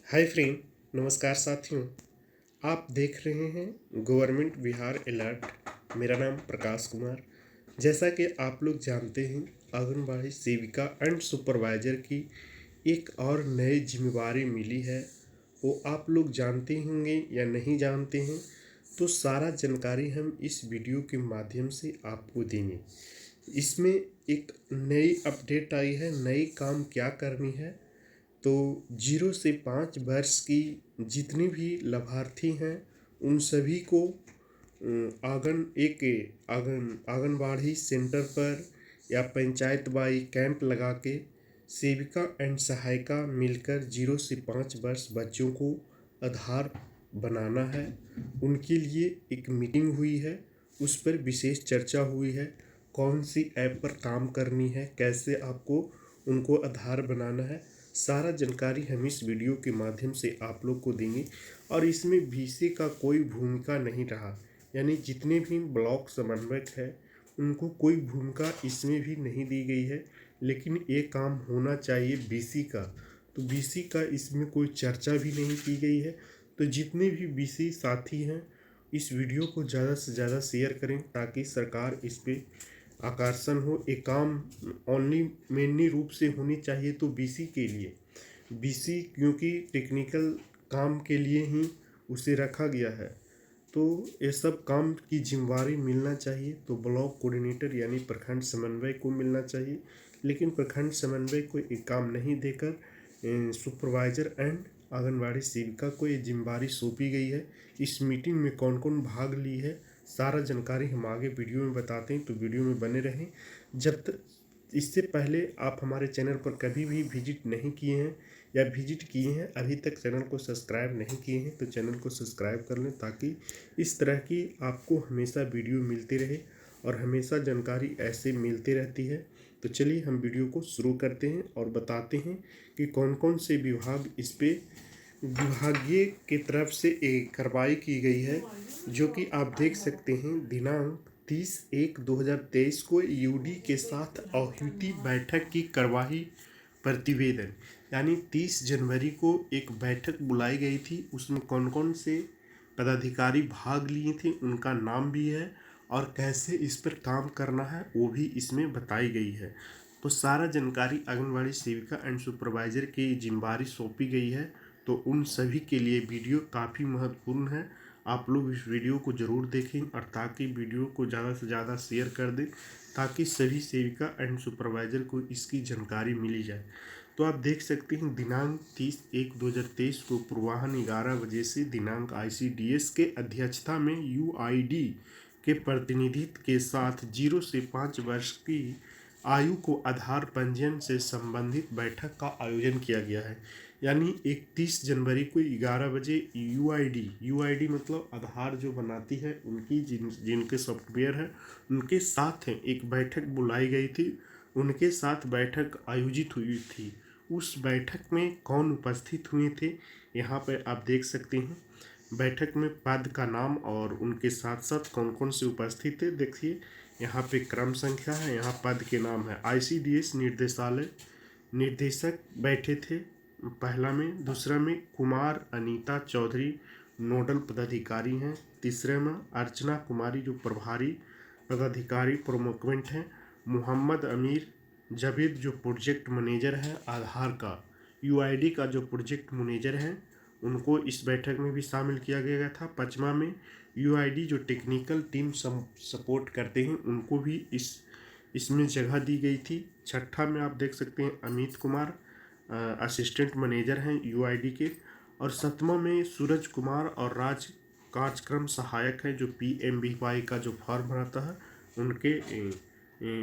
Hi friend, नमस्कार साथियों। आप देख रहे हैं गवर्नमेंट बिहार अलर्ट। मेरा नाम प्रकाश कुमार। जैसा कि आप लोग जानते हैं, आंगनबाड़ी सेविका एंड सुपरवाइजर की एक और नई जिम्मेवारी मिली है। वो आप लोग जानते होंगे या नहीं जानते हैं, तो सारा जानकारी हम इस वीडियो के माध्यम से आपको देंगे। इसमें एक नई अपडेट आई है, नई काम क्या करनी है। तो 0 से 5 वर्ष की जितनी भी लाभार्थी हैं, उन सभी को आंगनबाड़ी सेंटर पर या पंचायत बाई कैंप लगा के सेविका एंड सहायिका मिलकर 0 से 5 वर्ष बच्चों को आधार बनाना है। उनके लिए एक मीटिंग हुई है, उस पर विशेष चर्चा हुई है। कौन सी ऐप पर काम करनी है, कैसे आपको उनको आधार बनाना है, सारा जानकारी हम इस वीडियो के माध्यम से आप लोग को देंगे। और इसमें वीसी का कोई भूमिका नहीं रहा, यानी जितने भी ब्लॉक समन्वयक है उनको कोई भूमिका इसमें भी नहीं दी गई है। लेकिन ये काम होना चाहिए बीसी का, तो बीसी का इसमें कोई चर्चा भी नहीं की गई है। तो जितने भी बीसी साथी हैं, इस वीडियो को ज़्यादा से ज़्यादा शेयर करें ताकि सरकार इस पर आकर्षण हो। एक काम ओनली मेनली रूप से होनी चाहिए तो बीसी के लिए, बीसी क्योंकि टेक्निकल काम के लिए ही उसे रखा गया है। तो ये सब काम की जिम्मेवारी मिलना चाहिए तो ब्लॉक कोऑर्डिनेटर यानी प्रखंड समन्वय को मिलना चाहिए। लेकिन प्रखंड समन्वय को एक काम नहीं देकर सुपरवाइजर एंड आंगनबाड़ी सेविका को ये जिम्मेवारी सौंपी गई है। इस मीटिंग में कौन कौन भाग ली है, सारा जानकारी हम आगे वीडियो में बताते हैं, तो वीडियो में बने रहें। जब तक इससे पहले आप हमारे चैनल पर कभी भी विजिट नहीं किए हैं या विजिट किए हैं, अभी तक चैनल को सब्सक्राइब नहीं किए हैं, तो चैनल को सब्सक्राइब कर लें ताकि इस तरह की आपको हमेशा वीडियो मिलती रहे और हमेशा जानकारी ऐसे मिलती रहती है। तो चलिए हम वीडियो को शुरू करते हैं और बताते हैं कि कौन कौन से विभाग इस पे विभागीय की तरफ से एक कार्रवाई की गई है, जो कि आप देख सकते हैं। दिनांक 30/1/2023 को यूडी के साथ औहिती बैठक की कार्यवाही प्रतिवेदन, यानी 30 जनवरी को एक बैठक बुलाई गई थी। उसमें कौन कौन से पदाधिकारी भाग लिए थे, उनका नाम भी है और कैसे इस पर काम करना है वो भी इसमें बताई गई है। तो सारा जानकारी आंगनबाड़ी सेविका एंड सुपरवाइजर की जिम्मेवारी सौंपी गई है, तो उन सभी के लिए वीडियो काफ़ी महत्वपूर्ण है। आप लोग इस वीडियो को ज़रूर देखें और ताकि वीडियो को ज़्यादा से ज़्यादा शेयर कर दें ताकि सभी सेविका एंड सुपरवाइजर को इसकी जानकारी मिली जाए। तो आप देख सकते हैं, दिनांक 30/1/2023 को पूर्वाह्न 11 बजे से दिनांक ICDS के अध्यक्षता में UID के प्रतिनिधित्व के साथ 0 से 5 वर्ष की आयु को आधार पंजीयन से संबंधित बैठक का आयोजन किया गया है। यानी 31 जनवरी को 11 बजे UID मतलब आधार जो बनाती है उनकी जिनके सॉफ्टवेयर है उनके साथ एक बैठक बुलाई गई थी, उनके साथ बैठक आयोजित हुई थी। उस बैठक में कौन उपस्थित हुए थे, यहाँ पर आप देख सकते हैं। बैठक में पद का नाम और उनके साथ साथ कौन कौन से उपस्थित थे देखिए, यहाँ पे क्रम संख्या है, यहाँ पद के नाम है। ICDS निर्देशालय निर्देशक बैठे थे पहला में, दूसरा में कुमार अनीता चौधरी नोडल पदाधिकारी हैं, तीसरे में अर्चना कुमारी जो प्रभारी पदाधिकारी प्रोमोकमेंट हैं, मोहम्मद अमीर जावेद जो प्रोजेक्ट मैनेजर है आधार का, UID का जो प्रोजेक्ट मैनेजर हैं, उनको इस बैठक में भी शामिल किया गया था। पाँचवा में UID जो टेक्निकल टीम सपोर्ट करते हैं उनको भी इसमें जगह दी गई थी। छठा में आप देख सकते हैं अमित कुमार असिस्टेंट मैनेजर हैं UID के, और सतवां में सूरज कुमार और राज कार्यक्रम सहायक हैं जो PMBY का जो फॉर्म भराता है उनके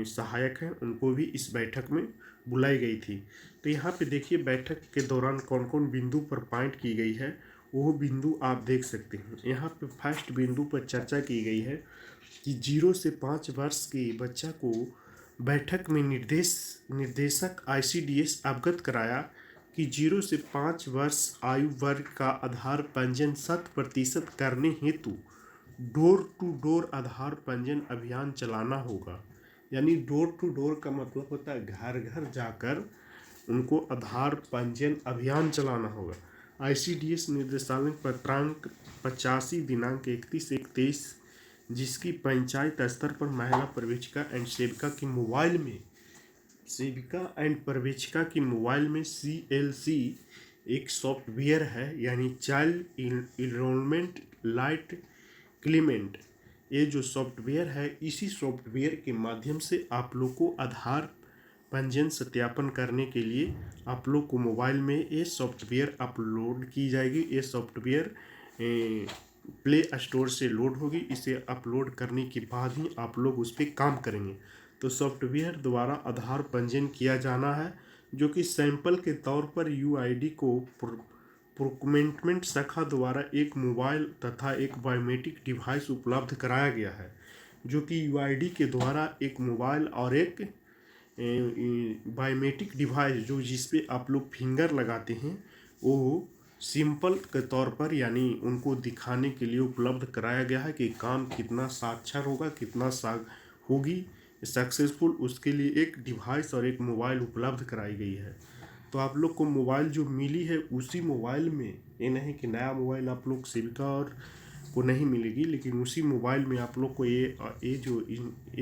सहायक हैं, उनको भी इस बैठक में बुलाई गई थी। तो यहाँ पे देखिए बैठक के दौरान कौन कौन बिंदु पर पॉइंट की गई है, वो बिंदु आप देख सकते हैं। यहाँ पे फर्स्ट बिंदु पर चर्चा की गई है कि 0 से 5 वर्ष के बच्चा को बैठक में निर्देशक ICDS अवगत कराया कि 0 से 5 वर्ष आयु वर्ग का आधार पंजीयन 100% करने हेतु डोर टू डोर आधार पंजीयन अभियान चलाना होगा। यानी डोर टू डोर का मतलब होता है घर घर जाकर उनको आधार पंजीयन अभियान चलाना होगा। ICDS निर्देशालय पत्रांक 85 दिनांक 31/1/23, जिसकी पंचायत स्तर पर महिला पर्यवेक्षिका एंड सेविका की मोबाइल में CLC एक सॉफ्टवेयर है, यानी चाइल्ड इनरोलमेंट लाइट क्लेमेंट। ये जो सॉफ्टवेयर है, इसी सॉफ्टवेयर के माध्यम से आप लोग को आधार पंजीयन सत्यापन करने के लिए आप लोग को मोबाइल में ये सॉफ्टवेयर अपलोड की जाएगी। ये सॉफ्टवेयर प्ले स्टोर से लोड होगी। इसे अपलोड करने के बाद ही आप लोग उस पर काम करेंगे। तो सॉफ्टवेयर द्वारा आधार पंजीयन किया जाना है, जो कि सैंपल के तौर पर UID को प्रोक्योरमेंट शाखा द्वारा एक मोबाइल तथा एक बायोमेट्रिक डिवाइस उपलब्ध कराया गया है, जो कि UID के द्वारा एक मोबाइल और एक बायोमेट्रिक डिवाइस जो जिसपे आप लोग फिंगर लगाते हैं, वो सिंपल के तौर पर यानी उनको दिखाने के लिए उपलब्ध कराया गया है कि काम कितना साक्षर होगा, कितना होगी सक्सेसफुल। उसके लिए एक डिवाइस और एक मोबाइल उपलब्ध कराई गई है। तो आप लोग को मोबाइल जो मिली है उसी मोबाइल में, ये नहीं कि नया मोबाइल आप लोग सेविका और को नहीं मिलेगी, लेकिन उसी मोबाइल में आप लोग को ये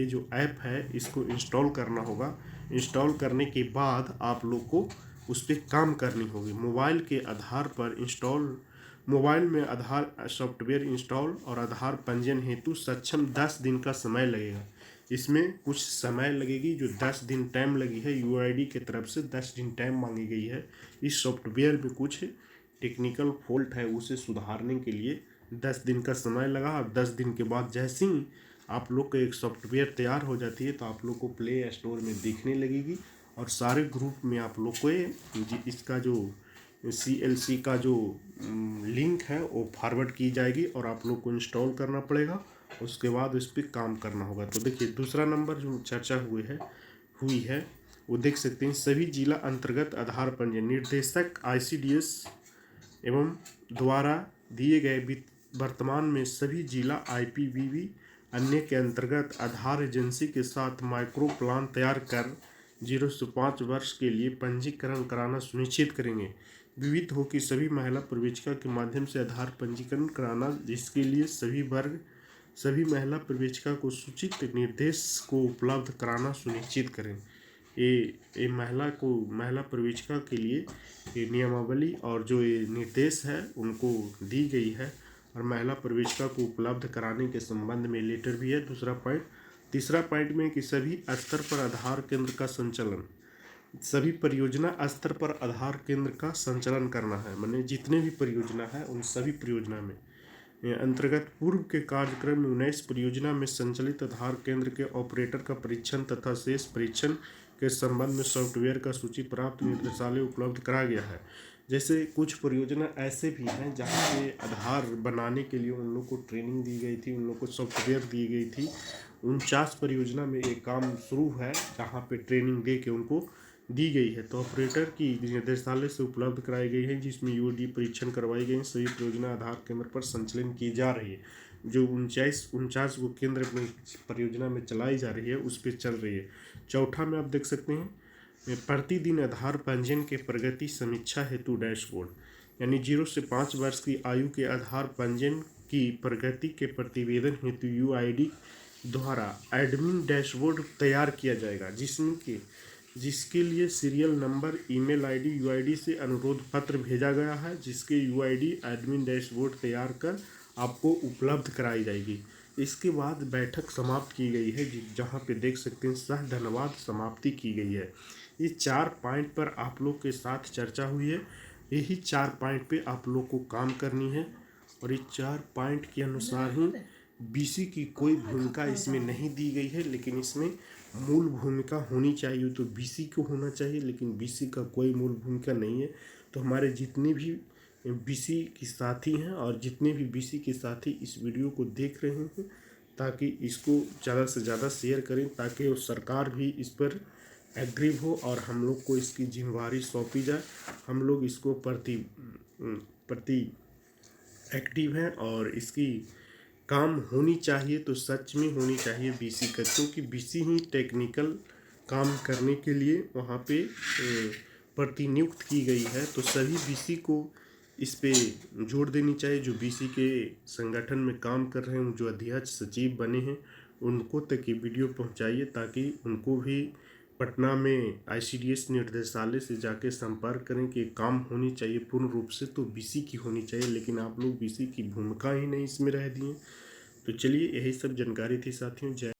जो ऐप है इसको इंस्टॉल करना होगा। इंस्टॉल करने के बाद आप लोग को उस पर काम करनी होगी। मोबाइल में आधार सॉफ्टवेयर इंस्टॉल और आधार पंजीयन हेतु सक्षम 10 दिन का समय लगेगा। इसमें कुछ समय लगेगी, जो 10 दिन टाइम लगी है, UID की तरफ से 10 दिन टाइम मांगी गई है। इस सॉफ्टवेयर में कुछ टेक्निकल फॉल्ट है, उसे सुधारने के लिए 10 दिन का समय लगा। और 10 दिन के बाद जैसे ही आप लोग का एक सॉफ्टवेयर तैयार हो जाती है तो आप लोग को प्ले स्टोर में दिखने लगेगी और सारे ग्रुप में आप लोग को इसका जो CLC का जो लिंक है वो फॉरवर्ड की जाएगी और आप लोग को इंस्टॉल करना पड़ेगा। उसके बाद उस पर काम करना होगा। तो देखिए, दूसरा नंबर जो चर्चा हुई है वो देख सकते हैं। सभी जिला अंतर्गत आधार पंजीयन निर्देशक ICDS एवं द्वारा दिए गए वर्तमान में सभी जिला IPVV अन्य के अंतर्गत आधार एजेंसी के साथ माइक्रो प्लान तैयार कर 0 से 5 वर्ष के लिए पंजीकरण कराना सुनिश्चित करेंगे। विविध हो कि सभी महिला पर्यवेक्षिका के माध्यम से आधार पंजीकरण कराना, जिसके लिए सभी महिला पर्यवेक्षिका को सूचित निर्देश को उपलब्ध कराना सुनिश्चित करें। ये महिला पर्यवेक्षिका के लिए ये नियमावली और जो ये निर्देश है उनको दी गई है और महिला पर्यवेक्षिका को उपलब्ध कराने के संबंध में लेटर भी है। तीसरा पॉइंट में कि सभी स्तर पर आधार केंद्र का संचालन, सभी परियोजना स्तर पर आधार केंद्र का संचालन करना है। माने जितने भी परियोजना है उन सभी परियोजना में अंतर्गत पूर्व के कार्यक्रम में 19 परियोजना में संचालित आधार केंद्र के ऑपरेटर का परीक्षण तथा शेष परीक्षण के संबंध में सॉफ्टवेयर का सूची प्राप्त निर्देशालय उपलब्ध कराया गया है। जैसे कुछ परियोजना ऐसे भी हैं जहाँ पे आधार बनाने के लिए उन लोग को ट्रेनिंग दी गई थी, उन लोग को सॉफ्टवेयर दी गई थी। 49 परियोजना में एक काम शुरू है जहाँ पे ट्रेनिंग दे के उनको दी गई है। तो ऑपरेटर की निर्देशालय से उपलब्ध कराई गई है, जिसमें UID परीक्षण करवाई गई। सभी परियोजना आधार केंद्र पर संचालन की जा रही है। जो 49 वो केंद्र में परियोजना में चलाई जा रही है उस पर चल रही है। चौथा में आप देख सकते हैं प्रतिदिन आधार पंजीयन के प्रगति समीक्षा हेतु डैशबोर्ड, यानी 0 से 5 वर्ष की आयु के आधार पंजीयन की प्रगति के प्रतिवेदन हेतु UID द्वारा एडमिन डैशबोर्ड तैयार किया जाएगा, जिसके लिए serial number, email ID, UID से अनुरोध पत्र भेजा गया है, जिसके UID एडमिन डैशबोर्ड तैयार कर आपको उपलब्ध कराई जाएगी। इसके बाद बैठक समाप्त की गई है, जहाँ पे देख सकते हैं सह धन्यवाद समाप्ति की गई है। ये 4 पॉइंट पर आप लोग के साथ चर्चा हुई है। यही 4 पॉइंट पे आप लोग को काम करनी है और ये 4 पॉइंट के अनुसार ही BC की कोई भूमिका इसमें नहीं दी गई है, लेकिन इसमें मूल भूमिका होनी चाहिए तो BC को होना चाहिए, लेकिन BC का कोई मूल भूमिका नहीं है। तो हमारे जितने भी BC के साथी हैं और जितने भी BC के साथी इस वीडियो को देख रहे हैं, ताकि इसको ज़्यादा से ज़्यादा शेयर करें, ताकि सरकार भी इस पर एग्री हो और हम लोग को इसकी जिम्मेवारी सौंपी जाए। हम लोग इसको प्रति एक्टिव हैं और इसकी काम होनी चाहिए तो सच में होनी चाहिए BC का, क्योंकि BC ही टेक्निकल काम करने के लिए वहाँ पे प्रतिनियुक्त की गई है। तो सभी BC को इस पे जोर देनी चाहिए। जो बीसी के संगठन में काम कर रहे हैं, जो अध्यक्ष सचिव बने हैं, उनको तक ये वीडियो पहुंचाइए ताकि उनको भी पटना में आईसीडीएस निर्देशालय से जाके संपर्क करें कि काम होनी चाहिए पूर्ण रूप से तो बीसी की होनी चाहिए, लेकिन आप लोग बीसी की भूमिका ही नहीं इसमें रह दिए। तो चलिए, यही सब जानकारी थी साथियों। जय